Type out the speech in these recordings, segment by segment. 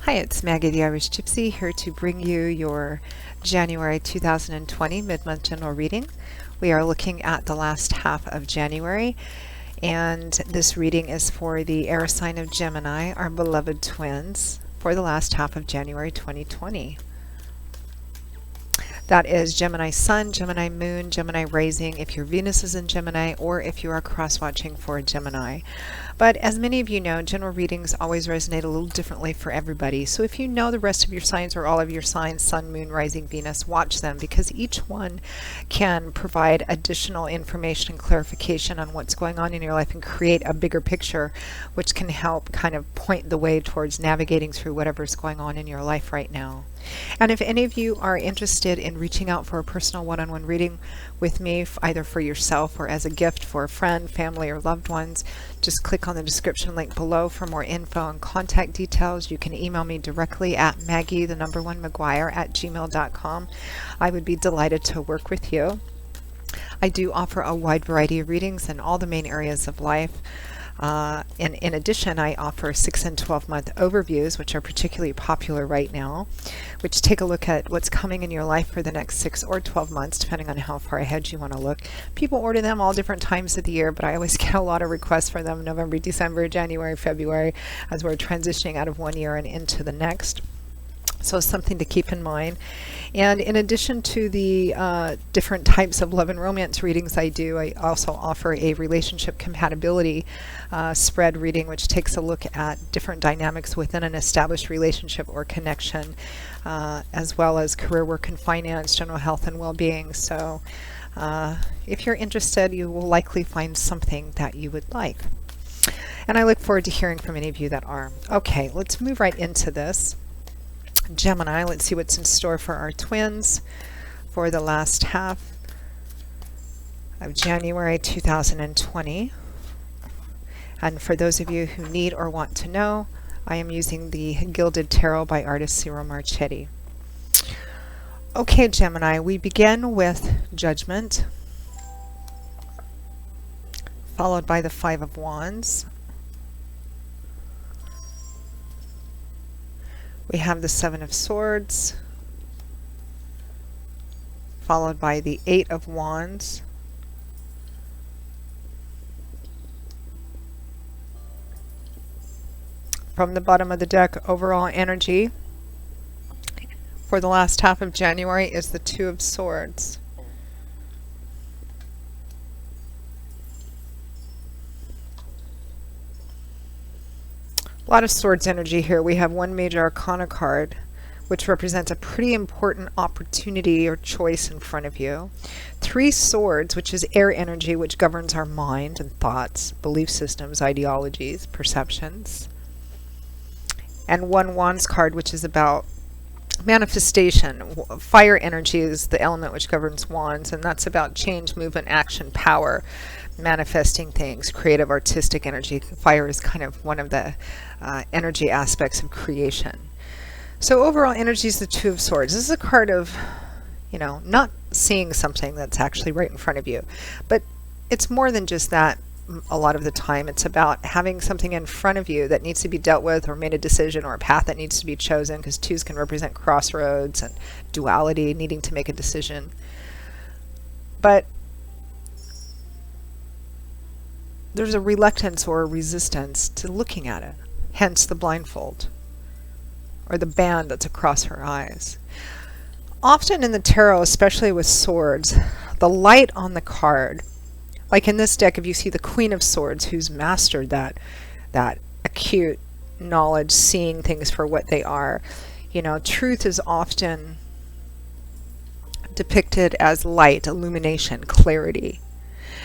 Hi, it's Maggie the Irish Gypsy here to bring you your January 2020 mid-month general reading. We are looking at the last half of January, and this reading is for the air sign of Gemini, our beloved twins, for the last half of January 2020. That is Gemini Sun, Gemini Moon, Gemini Rising, if your Venus is in Gemini, or if you are cross-watching for Gemini. But as many of you know, general readings always resonate a little differently for everybody. So if you know the rest of your signs or all of your signs, Sun, Moon, Rising, Venus, watch them because each one can provide additional information and clarification on what's going on in your life and create a bigger picture, which can help kind of point the way towards navigating through whatever's going on in your life right now. And if any of you are interested in reaching out for a personal one-on-one reading with me, either for yourself or as a gift for a friend, family, or loved ones, just click on the description link below for more info and contact details. You can email me directly at Maggie1McGuire@gmail.com. I would be delighted to work with you. I do offer a wide variety of readings in all the main areas of life. And in addition, I offer 6 and 12-month overviews, which are particularly popular right now, which take a look at what's coming in your life for the next 6 or 12 months, depending on how far ahead you want to look. People order them all different times of the year, but I always get a lot of requests for them November, December, January, February, as we're transitioning out of one year and into the next. So something to keep in mind. And in addition to the different types of love and romance readings I do, I also offer a relationship compatibility spread reading, which takes a look at different dynamics within an established relationship or connection, as well as career, work, and finance, general health and well-being. So if you're interested, you will likely find something that you would like. And I look forward to hearing from any of you that are. Okay, let's move right into this. Gemini, let's see what's in store for our twins for the last half of January 2020. And for those of you who need or want to know, I am using the Gilded Tarot by artist Ciro Marchetti. Okay, Gemini, we begin with Judgment, followed by the Five of Wands. We have the Seven of Swords, followed by the Eight of Wands, from the bottom of the deck, overall energy for the last half of January is the Two of Swords. A lot of swords energy here. We have one major arcana card, which represents a pretty important opportunity or choice in front of you. Three swords, which is air energy, which governs our mind and thoughts, belief systems, ideologies, perceptions. And one wands card, which is about manifestation. Fire energy is the element which governs wands, and that's about change, movement, action, power, manifesting things, creative, artistic energy. Fire is kind of one of the energy aspects of creation. So overall energy is the Two of Swords. This is a card of, not seeing something that's actually right in front of you, but it's more than just that. A lot of the time it's about having something in front of you that needs to be dealt with or made a decision or a path that needs to be chosen, because twos can represent crossroads and duality, needing to make a decision. But there's a reluctance or a resistance to looking at it, hence the blindfold or the band that's across her eyes. Often in the tarot, especially with swords, the light on the card, like in this deck, if you see the Queen of Swords, who's mastered that acute knowledge, seeing things for what they are, truth is often depicted as light, illumination, clarity.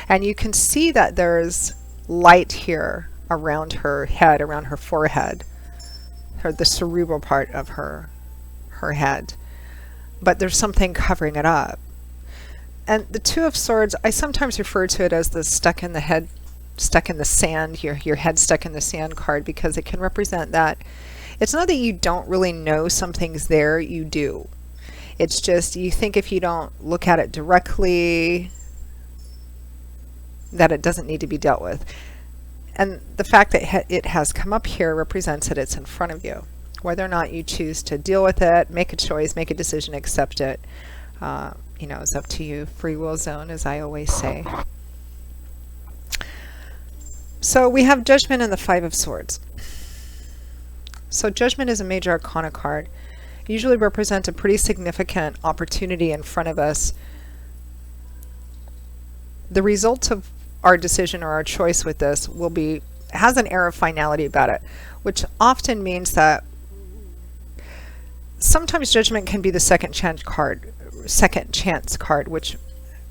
And you can see that there's light here around her head, around her forehead, the cerebral part of her head. But there's something covering it up. And the Two of Swords, I sometimes refer to it as the stuck in the sand, your head stuck in the sand card, because it can represent that it's not that you don't really know something's there, you do. It's just you think if you don't look at it directly, that it doesn't need to be dealt with. And the fact that it has come up here represents that it's in front of you. Whether or not you choose to deal with it, make a choice, make a decision, accept it, is up to you. Free will zone, as I always say. So we have Judgment and the Five of Swords. So Judgment is a major arcana card. It usually represents a pretty significant opportunity in front of us. The results of our decision or our choice with this has an air of finality about it, which often means that sometimes Judgment can be the second chance card, which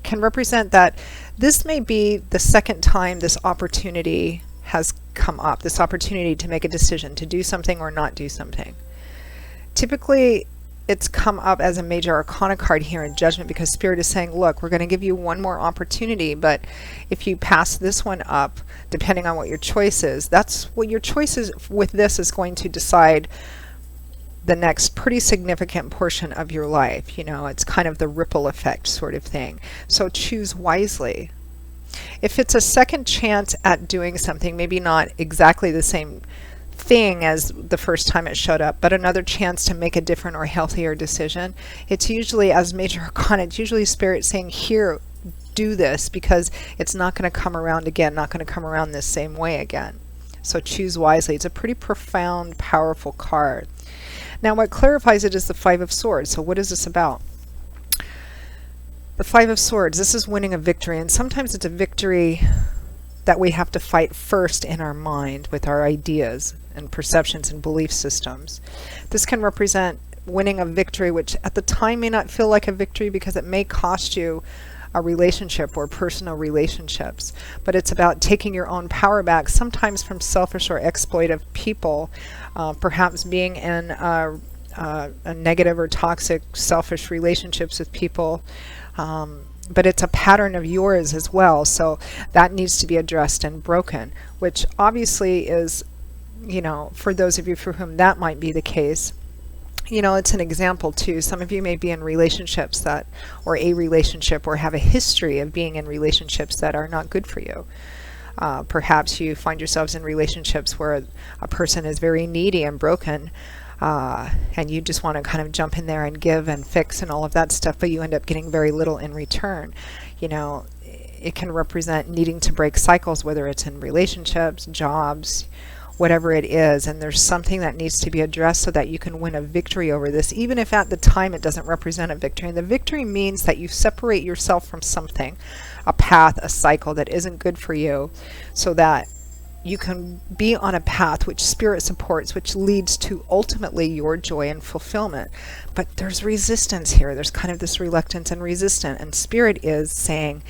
can represent that this may be the second time this opportunity has come up, this opportunity to make a decision, to do something or not do something. Typically, it's come up as a major arcana card here in Judgment because Spirit is saying, look, we're going to give you one more opportunity, but if you pass this one up, depending on what your choice is, that's what your choice is with this is going to decide the next pretty significant portion of your life. It's kind of the ripple effect sort of thing. So choose wisely. If it's a second chance at doing something, maybe not exactly the same thing as the first time it showed up, but another chance to make a different or healthier decision, it's usually, as major arcana, it's usually Spirit saying, here, do this, because it's not going to come around again, not going to come around this same way again. So choose wisely. It's a pretty profound, powerful card. Now what clarifies it is the Five of Swords. So what is this about? The Five of Swords, this is winning a victory, and sometimes it's a victory that we have to fight first in our mind with our ideas and perceptions and belief systems. This can represent winning a victory which at the time may not feel like a victory because it may cost you a relationship or personal relationships, but it's about taking your own power back, sometimes from selfish or exploitive people, perhaps being in a negative or toxic selfish relationships with people, but it's a pattern of yours as well, so that needs to be addressed and broken, which obviously is, for those of you for whom that might be the case, it's an example too. Some of you may be in relationships or a relationship, or have a history of being in relationships that are not good for you. Perhaps you find yourselves in relationships where a person is very needy and broken, and you just want to kind of jump in there and give and fix and all of that stuff, but you end up getting very little in return. It can represent needing to break cycles, whether it's in relationships, jobs, whatever it is, and there's something that needs to be addressed so that you can win a victory over this, even if at the time it doesn't represent a victory. And the victory means that you separate yourself from something, a path, a cycle that isn't good for you, so that you can be on a path which Spirit supports, which leads to ultimately your joy and fulfillment. But there's resistance here. There's kind of this reluctance and resistance, and Spirit is saying,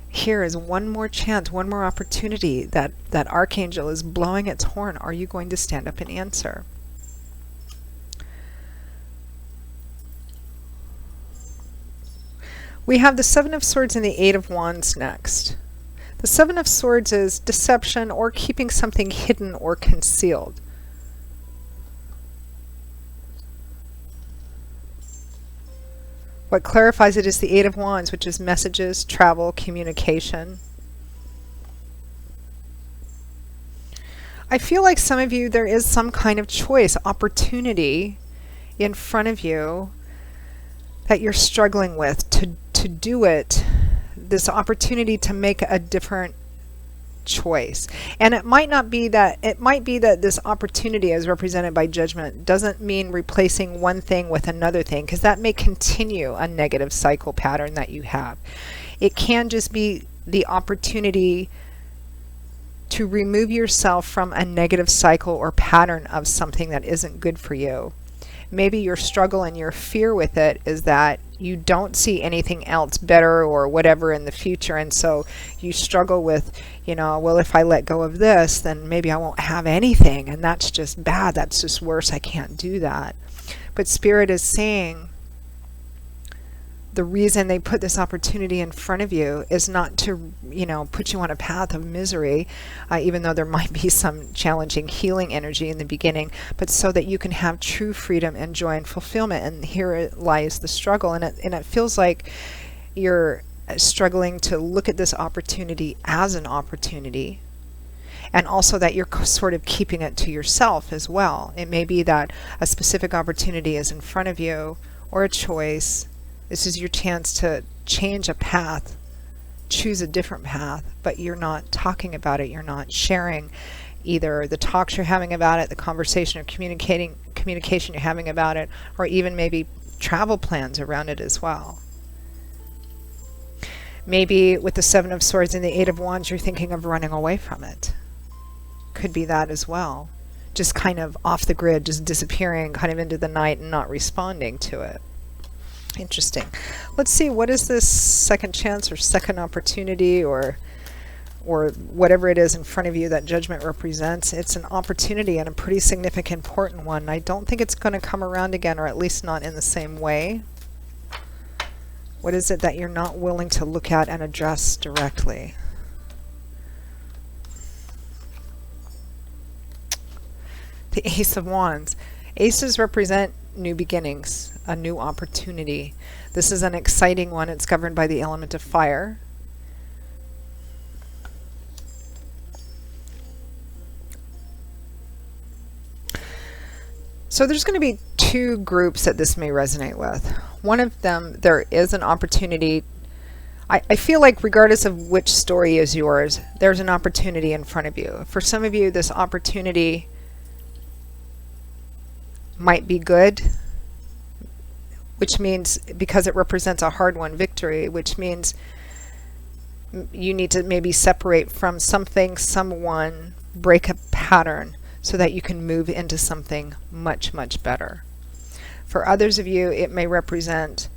here is one more chance, one more opportunity. That archangel is blowing its horn. Are you going to stand up and answer? We have the Seven of Swords and the Eight of Wands next. The Seven of Swords is deception or keeping something hidden or concealed. What clarifies it is the Eight of Wands, which is messages, travel, communication. I feel like some of you, there is some kind of choice, opportunity in front of you that you're struggling with to do it, this opportunity to make a different choice. And it might be that this opportunity, as represented by Judgment, doesn't mean replacing one thing with another thing, because that may continue a negative cycle pattern that you have. It can just be the opportunity to remove yourself from a negative cycle or pattern of something that isn't good for you. Maybe your struggle and your fear with it is that you don't see anything else better or whatever in the future, and so you struggle with, well, if I let go of this, then maybe I won't have anything, and that's just bad, that's just worse, I can't do that. But Spirit is saying the reason they put this opportunity in front of you is not to, put you on a path of misery, even though there might be some challenging healing energy in the beginning, but so that you can have true freedom and joy and fulfillment. And here lies the struggle. And it feels like you're struggling to look at this opportunity as an opportunity, and also that you're sort of keeping it to yourself as well. It may be that a specific opportunity is in front of you, or a choice. This is your chance to change a path, choose a different path, but you're not talking about it. You're not sharing either the talks you're having about it, the conversation or communication you're having about it, or even maybe travel plans around it as well. Maybe with the Seven of Swords and the Eight of Wands, you're thinking of running away from it. Could be that as well. Just kind of off the grid, just disappearing kind of into the night and not responding to it. Interesting. Let's see, what is this second chance or second opportunity or whatever it is in front of you that Judgment represents? It's an opportunity, and a pretty significant, important one. I don't think it's going to come around again, or at least not in the same way. What is it that you're not willing to look at and address directly? The Ace of Wands. Aces represent new beginnings, a new opportunity. This is an exciting one. It's governed by the element of fire. So there's going to be two groups that this may resonate with. One of them, there is an opportunity. I feel like regardless of which story is yours, there's an opportunity in front of you. For some of you, this opportunity might be good, which means, because it represents a hard-won victory, which means you need to maybe separate from something, someone, break a pattern, so that you can move into something much, much better. For others of you, it may represent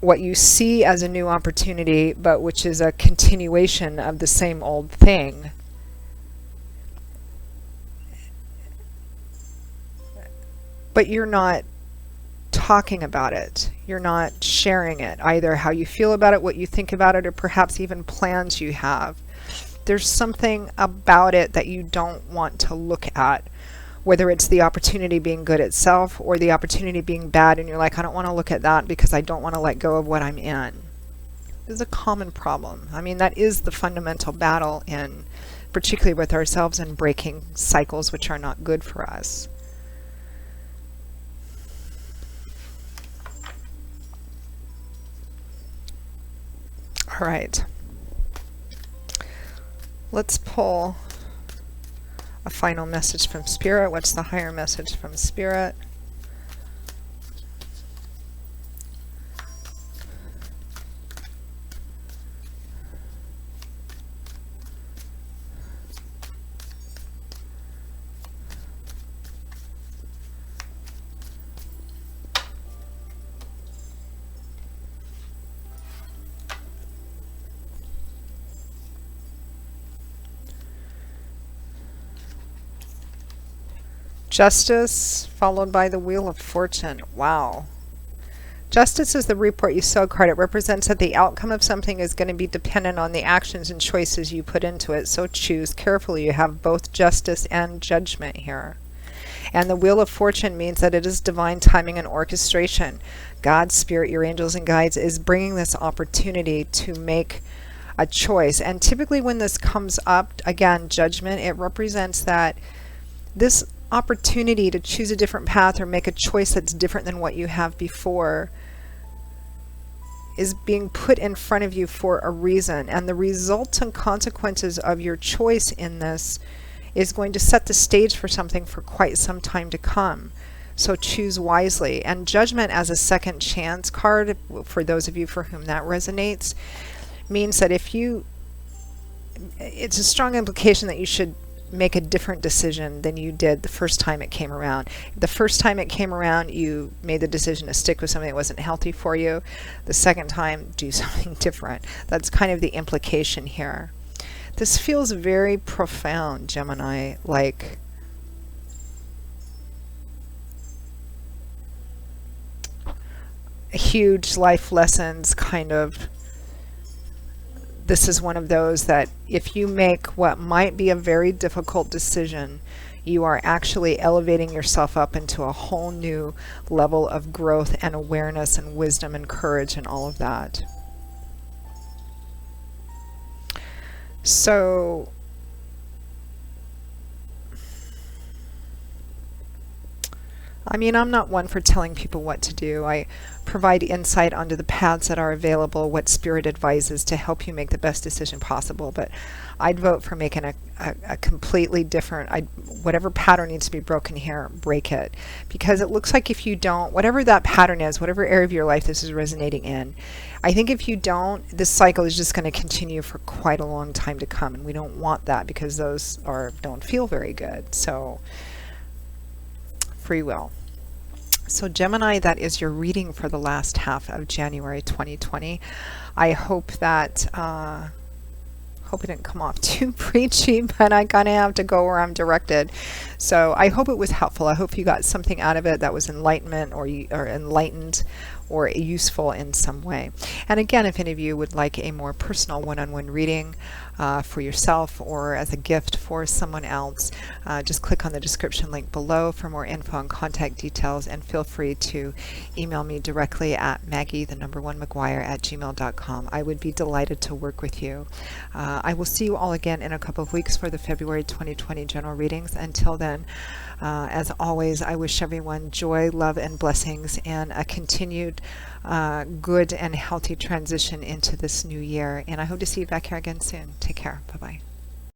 what you see as a new opportunity, but which is a continuation of the same old thing. But you're not talking about it. You're not sharing it, either how you feel about it, what you think about it, or perhaps even plans you have. There's something about it that you don't want to look at, whether it's the opportunity being good itself or the opportunity being bad, and you're like, I don't want to look at that because I don't want to let go of what I'm in. This is a common problem. I mean, that is the fundamental battle in, particularly with ourselves, and breaking cycles which are not good for us. All right. Let's pull a final message from Spirit. What's the higher message from Spirit? Justice, followed by the Wheel of Fortune. Wow. Justice is the report you sow card. It represents that the outcome of something is going to be dependent on the actions and choices you put into it. So choose carefully. You have both justice and judgment here. And the Wheel of Fortune means that it is divine timing and orchestration. God, Spirit, your angels and guides is bringing this opportunity to make a choice. And typically when this comes up, again, judgment, it represents that this opportunity to choose a different path or make a choice that's different than what you have before is being put in front of you for a reason, and the results and consequences of your choice in this is going to set the stage for something for quite some time to come. So choose wisely. And Judgment as a second chance card, for those of you for whom that resonates, means that it's a strong implication that you should make a different decision than you did the first time it came around. The first time it came around, you made the decision to stick with something that wasn't healthy for you. The second time, do something different. That's kind of the implication here. This feels very profound, Gemini, like huge life lessons, kind of. This is one of those that if you make what might be a very difficult decision, you are actually elevating yourself up into a whole new level of growth and awareness and wisdom and courage and all of that. So I mean, I'm not one for telling people what to do. I provide insight onto the paths that are available, what Spirit advises to help you make the best decision possible. But I'd vote for making a completely different, whatever pattern needs to be broken here, break it. Because it looks like if you don't, whatever that pattern is, whatever area of your life this is resonating in, I think if you don't, this cycle is just going to continue for quite a long time to come. And we don't want that because those don't feel very good. So, free will. So Gemini, that is your reading for the last half of January 2020. I hope that, hope it didn't come off too preachy, but I kind of have to go where I'm directed. So I hope it was helpful. I hope you got something out of it that was enlightenment or enlightened or useful in some way. And again, if any of you would like a more personal one-on-one reading for yourself or as a gift for someone else, just click on the description link below for more info and contact details, and feel free to email me directly at Maggie1McGuire@gmail.com. I would be delighted to work with you. I will see you all again in a couple of weeks for the February 2020 general readings. Until then, as always, I wish everyone joy, love, and blessings, and a continued good and healthy transition into this new year. And I hope to see you back here again soon. Take care. Bye-bye.